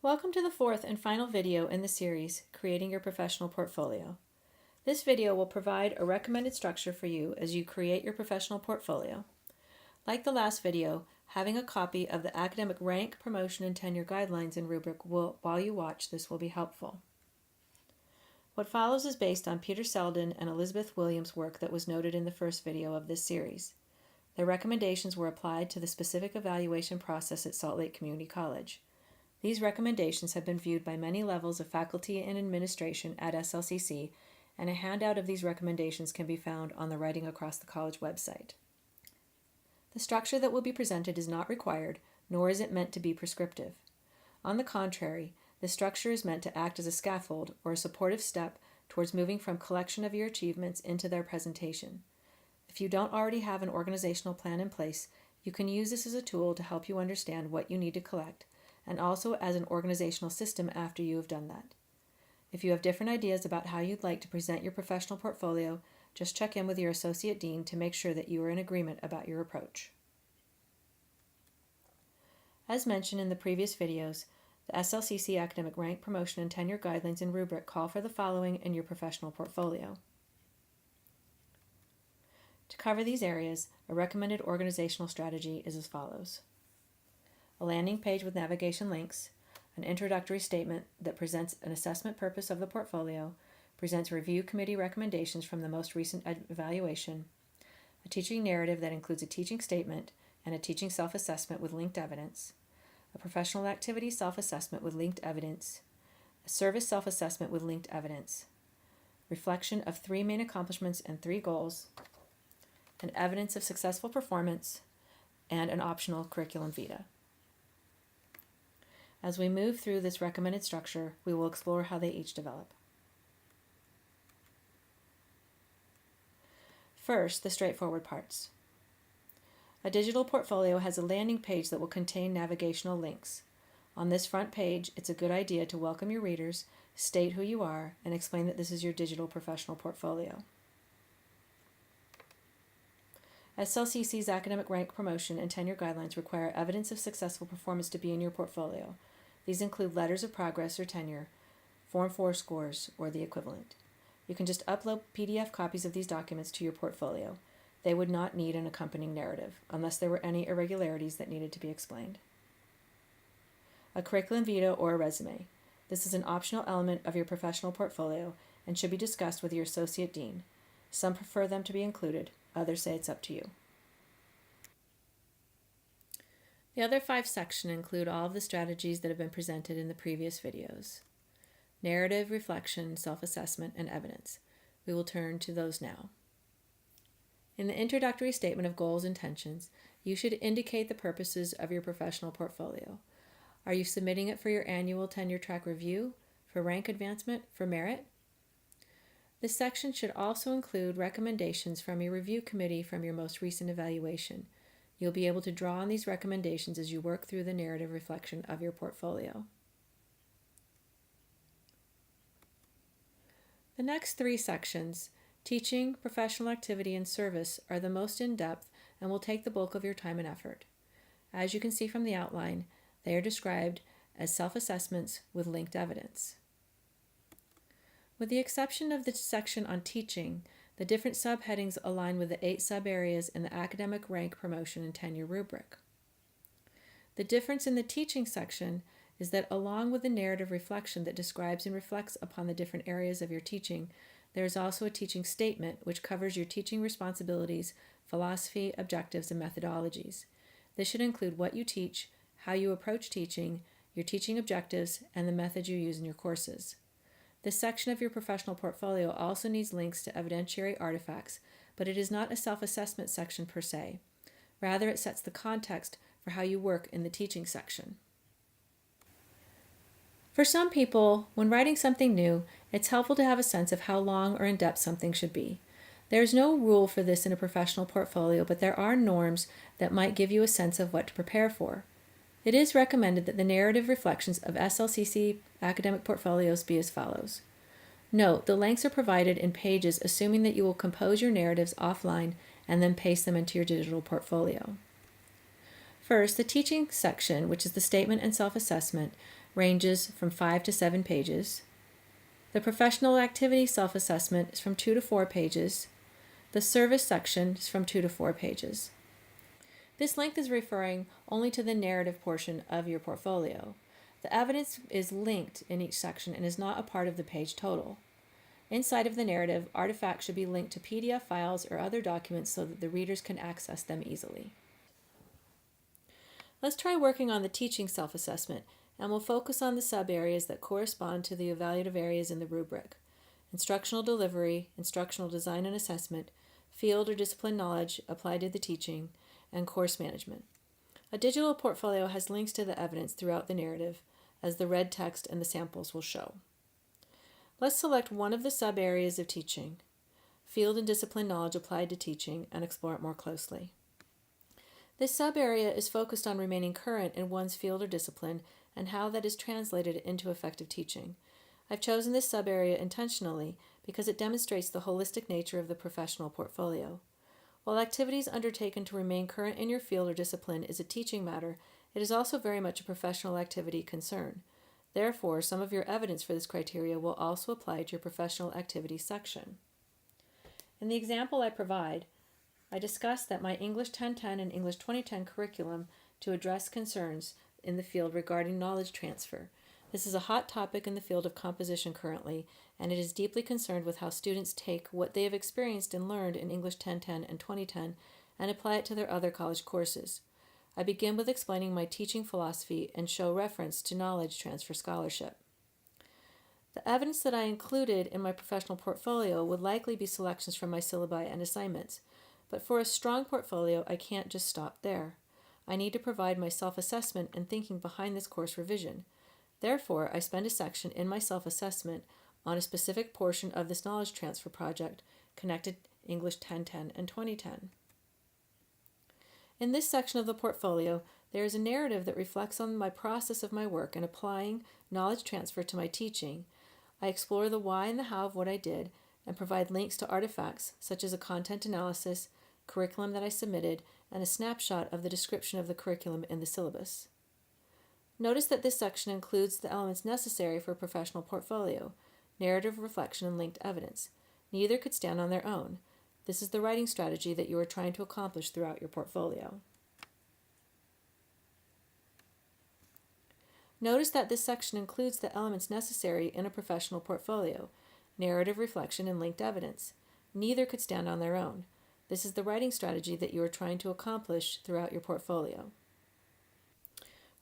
Welcome to the fourth and final video in the series, Creating Your Professional Portfolio. This video will provide a recommended structure for you as you create your professional portfolio. Like the last video, having a copy of the Academic Rank, Promotion, and Tenure Guidelines in Rubric while you watch this will be helpful. What follows is based on Peter Selden and Elizabeth Williams' work that was noted in the first video of this series. Their recommendations were applied to the specific evaluation process at Salt Lake Community College. These recommendations have been viewed by many levels of faculty and administration at SLCC, and a handout of these recommendations can be found on the Writing Across the College website. The structure that will be presented is not required, nor is it meant to be prescriptive. On the contrary, the structure is meant to act as a scaffold or a supportive step towards moving from collection of your achievements into their presentation. If you don't already have an organizational plan in place, you can use this as a tool to help you understand what you need to collect, and also as an organizational system after you have done that. If you have different ideas about how you'd like to present your professional portfolio, just check in with your Associate Dean to make sure that you are in agreement about your approach. As mentioned in the previous videos, the SLCC Academic Rank, Promotion, and Tenure Guidelines and Rubric call for the following in your professional portfolio. To cover these areas, a recommended organizational strategy is as follows: a landing page with navigation links, an introductory statement that presents an assessment purpose of the portfolio, presents review committee recommendations from the most recent evaluation, a teaching narrative that includes a teaching statement and a teaching self-assessment with linked evidence, a professional activity self-assessment with linked evidence, a service self-assessment with linked evidence, reflection of 3 main accomplishments and 3 goals, and evidence of successful performance, and an optional curriculum vitae. As we move through this recommended structure, we will explore how they each develop. First, the straightforward parts. A digital portfolio has a landing page that will contain navigational links. On this front page, it's a good idea to welcome your readers, state who you are, and explain that this is your digital professional portfolio. SLCC's Academic Rank, Promotion, and Tenure Guidelines require evidence of successful performance to be in your portfolio. These include letters of progress or tenure, Form 4 scores, or the equivalent. You can just upload PDF copies of these documents to your portfolio. They would not need an accompanying narrative, unless there were any irregularities that needed to be explained. A curriculum vitae or a resume. This is an optional element of your professional portfolio and should be discussed with your Associate Dean. Some prefer them to be included, others say it's up to you. The other 5 sections include all of the strategies that have been presented in the previous videos: narrative, reflection, self-assessment, and evidence. We will turn to those now. In the introductory statement of goals and intentions, you should indicate the purposes of your professional portfolio. Are you submitting it for your annual tenure track review, for rank advancement, for merit? This section should also include recommendations from your review committee from your most recent evaluation. You'll be able to draw on these recommendations as you work through the narrative reflection of your portfolio. The next 3 sections, teaching, professional activity, and service, are the most in-depth and will take the bulk of your time and effort. As you can see from the outline, they are described as self-assessments with linked evidence. With the exception of the section on teaching, the different subheadings align with the 8 sub-areas in the Academic Rank, Promotion, and Tenure rubric. The difference in the teaching section is that along with the narrative reflection that describes and reflects upon the different areas of your teaching, there is also a teaching statement which covers your teaching responsibilities, philosophy, objectives, and methodologies. This should include what you teach, how you approach teaching, your teaching objectives, and the methods you use in your courses. This section of your professional portfolio also needs links to evidentiary artifacts, but it is not a self-assessment section per se. Rather, it sets the context for how you work in the teaching section. For some people, when writing something new, it's helpful to have a sense of how long or in-depth something should be. There is no rule for this in a professional portfolio, but there are norms that might give you a sense of what to prepare for. It is recommended that the narrative reflections of SLCC academic portfolios be as follows. Note, the lengths are provided in pages assuming that you will compose your narratives offline and then paste them into your digital portfolio. First, the teaching section, which is the statement and self-assessment, ranges from 5 to 7 pages. The professional activity self-assessment is from 2 to 4 pages. The service section is from 2 to 4 pages. This length is referring only to the narrative portion of your portfolio. The evidence is linked in each section and is not a part of the page total. Inside of the narrative, artifacts should be linked to PDF files or other documents so that the readers can access them easily. Let's try working on the teaching self-assessment, and we'll focus on the sub-areas that correspond to the evaluative areas in the rubric: instructional delivery, instructional design and assessment, field or discipline knowledge applied to the teaching, and course management. A digital portfolio has links to the evidence throughout the narrative, as the red text and the samples will show. Let's select one of the sub-areas of teaching, field and discipline knowledge applied to teaching, and explore it more closely. This sub-area is focused on remaining current in one's field or discipline and how that is translated into effective teaching. I've chosen this sub-area intentionally because it demonstrates the holistic nature of the professional portfolio. While activities undertaken to remain current in your field or discipline is a teaching matter, it is also very much a professional activity concern. Therefore, some of your evidence for this criteria will also apply to your professional activity section. In the example I provide, I discussed that my English 1010 and English 2010 curriculum to address concerns in the field regarding knowledge transfer. This is a hot topic in the field of composition currently, and it is deeply concerned with how students take what they have experienced and learned in English 1010 and 2010 and apply it to their other college courses. I begin with explaining my teaching philosophy and show reference to knowledge transfer scholarship. The evidence that I included in my professional portfolio would likely be selections from my syllabi and assignments, but for a strong portfolio, I can't just stop there. I need to provide my self-assessment and thinking behind this course revision. Therefore, I spend a section in my self-assessment on a specific portion of this knowledge transfer project connected English 1010 and 2010. In this section of the portfolio, there is a narrative that reflects on my process of my work in applying knowledge transfer to my teaching. I explore the why and the how of what I did and provide links to artifacts such as a content analysis, curriculum that I submitted, and a snapshot of the description of the curriculum in the syllabus. Notice that this section includes the elements necessary for a professional portfolio: narrative, reflection, and linked evidence. Neither could stand on their own. This is the writing strategy that you are trying to accomplish throughout your portfolio. Notice that this section includes the elements necessary in a professional portfolio: narrative, reflection, and linked evidence. Neither could stand on their own. This is the writing strategy that you are trying to accomplish throughout your portfolio.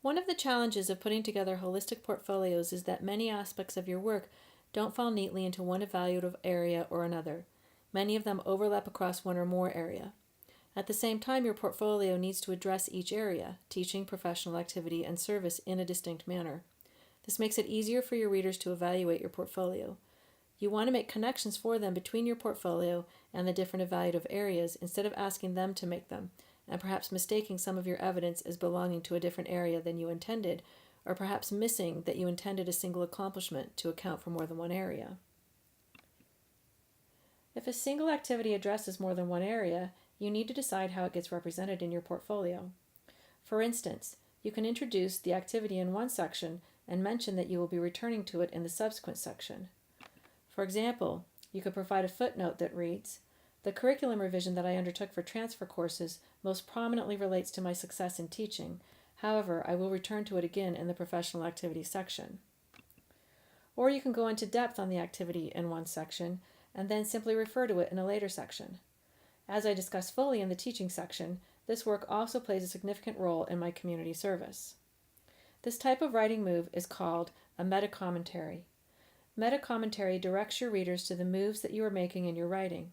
One of the challenges of putting together holistic portfolios is that many aspects of your work don't fall neatly into one evaluative area or another. Many of them overlap across one or more area. At the same time, your portfolio needs to address each area: teaching, professional activity, and service in a distinct manner. This makes it easier for your readers to evaluate your portfolio. You want to make connections for them between your portfolio and the different evaluative areas instead of asking them to make them, and perhaps mistaking some of your evidence as belonging to a different area than you intended, or perhaps missing that you intended a single accomplishment to account for more than one area. If a single activity addresses more than one area, you need to decide how it gets represented in your portfolio. For instance, you can introduce the activity in one section and mention that you will be returning to it in the subsequent section. For example, you could provide a footnote that reads, "The curriculum revision that I undertook for transfer courses most prominently relates to my success in teaching. However, I will return to it again in the professional activity section." Or you can go into depth on the activity in one section and then simply refer to it in a later section. As I discuss fully in the teaching section, this work also plays a significant role in my community service. This type of writing move is called a meta-commentary. Meta-commentary directs your readers to the moves that you are making in your writing.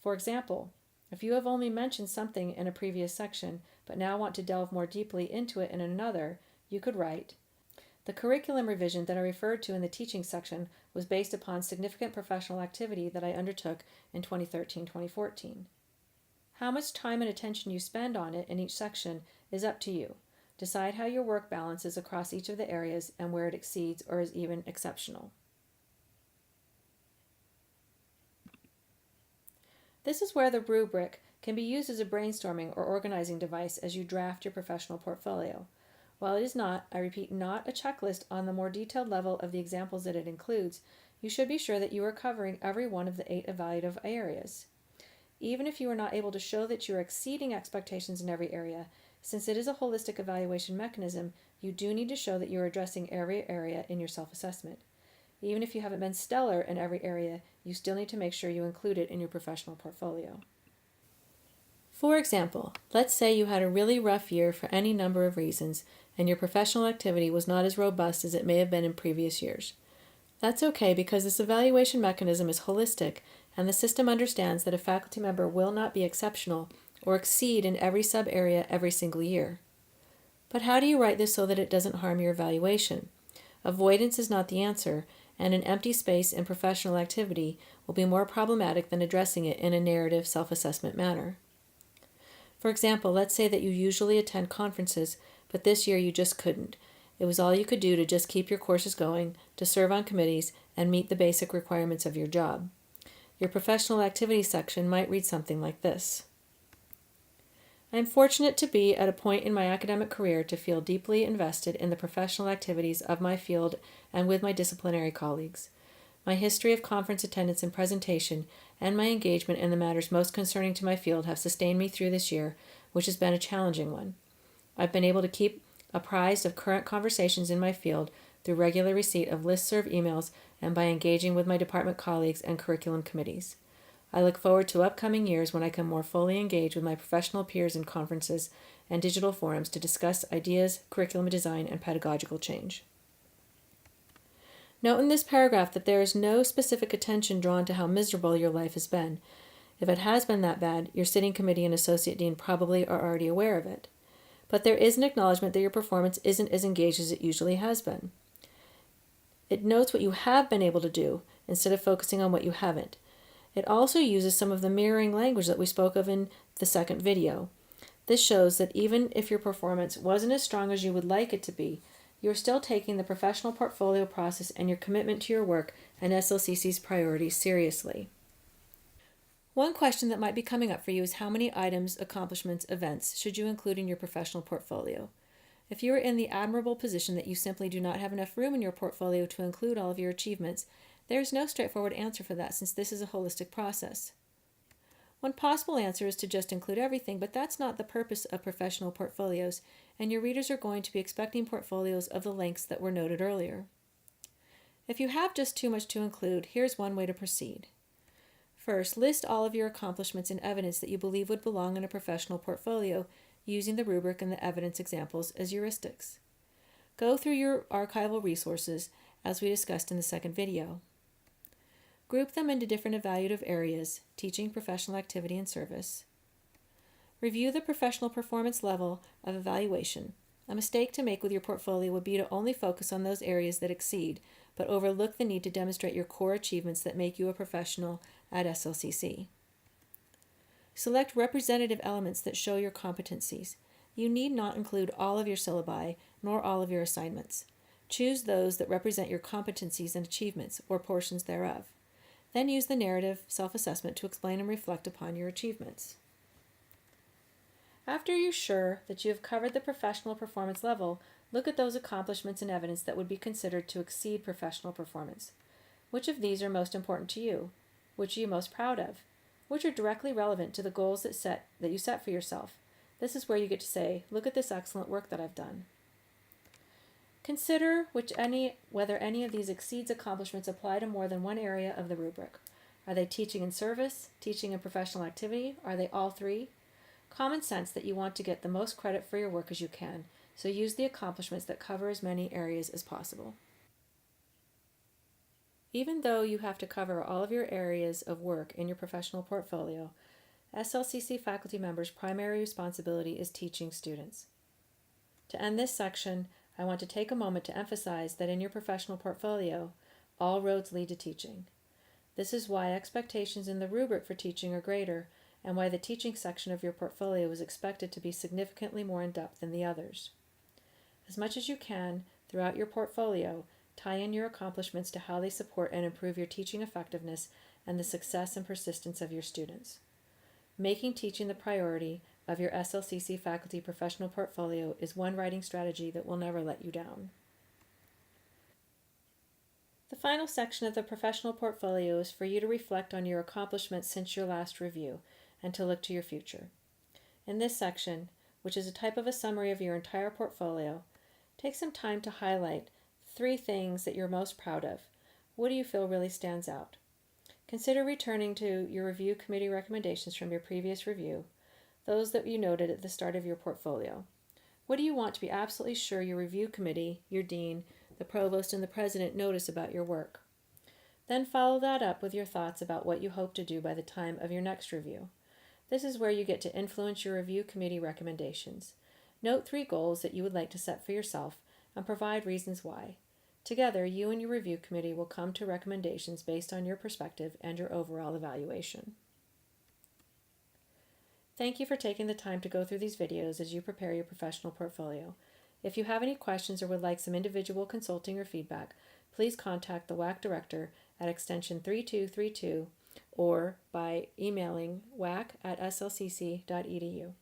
For example, if you have only mentioned something in a previous section, but now want to delve more deeply into it in another, you could write, "The curriculum revision that I referred to in the teaching section was based upon significant professional activity that I undertook in 2013-2014. How much time and attention you spend on it in each section is up to you. Decide how your work balances across each of the areas and where it exceeds or is even exceptional." This is where the rubric can be used as a brainstorming or organizing device as you draft your professional portfolio. While it is not, I repeat, not a checklist on the more detailed level of the examples that it includes, you should be sure that you are covering every one of the 8 evaluative areas. Even if you are not able to show that you are exceeding expectations in every area, since it is a holistic evaluation mechanism, you do need to show that you are addressing every area in your self-assessment. Even if you haven't been stellar in every area, you still need to make sure you include it in your professional portfolio. For example, let's say you had a really rough year for any number of reasons, and your professional activity was not as robust as it may have been in previous years. That's okay because this evaluation mechanism is holistic, and the system understands that a faculty member will not be exceptional or exceed in every sub-area every single year. But how do you write this so that it doesn't harm your evaluation? Avoidance is not the answer, and an empty space in professional activity will be more problematic than addressing it in a narrative self-assessment manner. For example, let's say that you usually attend conferences, but this year you just couldn't. It was all you could do to just keep your courses going, to serve on committees, and meet the basic requirements of your job. Your professional activity section might read something like this. I am fortunate to be at a point in my academic career to feel deeply invested in the professional activities of my field and with my disciplinary colleagues. My history of conference attendance and presentation and my engagement in the matters most concerning to my field have sustained me through this year, which has been a challenging one. I've been able to keep apprised of current conversations in my field through regular receipt of listserv emails and by engaging with my department colleagues and curriculum committees. I look forward to upcoming years when I can more fully engage with my professional peers in conferences and digital forums to discuss ideas, curriculum design, and pedagogical change. Note in this paragraph that there is no specific attention drawn to how miserable your life has been. If it has been that bad, your sitting committee and associate dean probably are already aware of it. But there is an acknowledgement that your performance isn't as engaged as it usually has been. It notes what you have been able to do instead of focusing on what you haven't. It also uses some of the mirroring language that we spoke of in the second video. This shows that even if your performance wasn't as strong as you would like it to be, you're still taking the professional portfolio process and your commitment to your work and SLCC's priorities seriously. One question that might be coming up for you is how many items, accomplishments, events should you include in your professional portfolio? If you are in the admirable position that you simply do not have enough room in your portfolio to include all of your achievements, there is no straightforward answer for that since this is a holistic process. One possible answer is to just include everything, but that's not the purpose of professional portfolios, and your readers are going to be expecting portfolios of the lengths that were noted earlier. If you have just too much to include, here's one way to proceed. First, list all of your accomplishments and evidence that you believe would belong in a professional portfolio using the rubric and the evidence examples as heuristics. Go through your archival resources as we discussed in the second video. Group them into different evaluative areas, teaching, professional activity, and service. Review the professional performance level of evaluation. A mistake to make with your portfolio would be to only focus on those areas that exceed, but overlook the need to demonstrate your core achievements that make you a professional at SLCC. Select representative elements that show your competencies. You need not include all of your syllabi, nor all of your assignments. Choose those that represent your competencies and achievements, or portions thereof. Then use the narrative self-assessment to explain and reflect upon your achievements. After you're sure that you have covered the professional performance level, look at those accomplishments and evidence that would be considered to exceed professional performance. Which of these are most important to you? Which are you most proud of? Which are directly relevant to the goals that you set for yourself? This is where you get to say, look at this excellent work that I've done. Consider whether any of these exceeds accomplishments apply to more than one area of the rubric. Are they teaching and service, teaching and professional activity? Are they all three? Common sense that you want to get the most credit for your work as you can, so use the accomplishments that cover as many areas as possible. Even though you have to cover all of your areas of work in your professional portfolio, SLCC faculty members' primary responsibility is teaching students. To end this section, I want to take a moment to emphasize that in your professional portfolio, all roads lead to teaching. This is why expectations in the rubric for teaching are greater, and why the teaching section of your portfolio is expected to be significantly more in-depth than the others. As much as you can, throughout your portfolio, tie in your accomplishments to how they support and improve your teaching effectiveness and the success and persistence of your students. Making teaching the priority of your SLCC faculty professional portfolio is one writing strategy that will never let you down. The final section of the professional portfolio is for you to reflect on your accomplishments since your last review and to look to your future. In this section, which is a type of a summary of your entire portfolio, take some time to highlight 3 things that you're most proud of. What do you feel really stands out? Consider returning to your review committee recommendations from your previous review, those that you noted at the start of your portfolio. What do you want to be absolutely sure your review committee, your dean, the provost, and the president notice about your work? Then follow that up with your thoughts about what you hope to do by the time of your next review. This is where you get to influence your review committee recommendations. Note 3 goals that you would like to set for yourself and provide reasons why. Together, you and your review committee will come to recommendations based on your perspective and your overall evaluation. Thank you for taking the time to go through these videos as you prepare your professional portfolio. If you have any questions or would like some individual consulting or feedback, please contact the WAC Director at extension 3232 or by emailing wac@slcc.edu.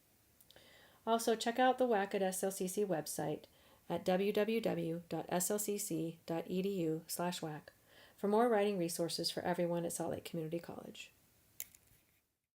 Also, check out the WAC at SLCC website at www.slcc.edu/WAC for more writing resources for everyone at Salt Lake Community College.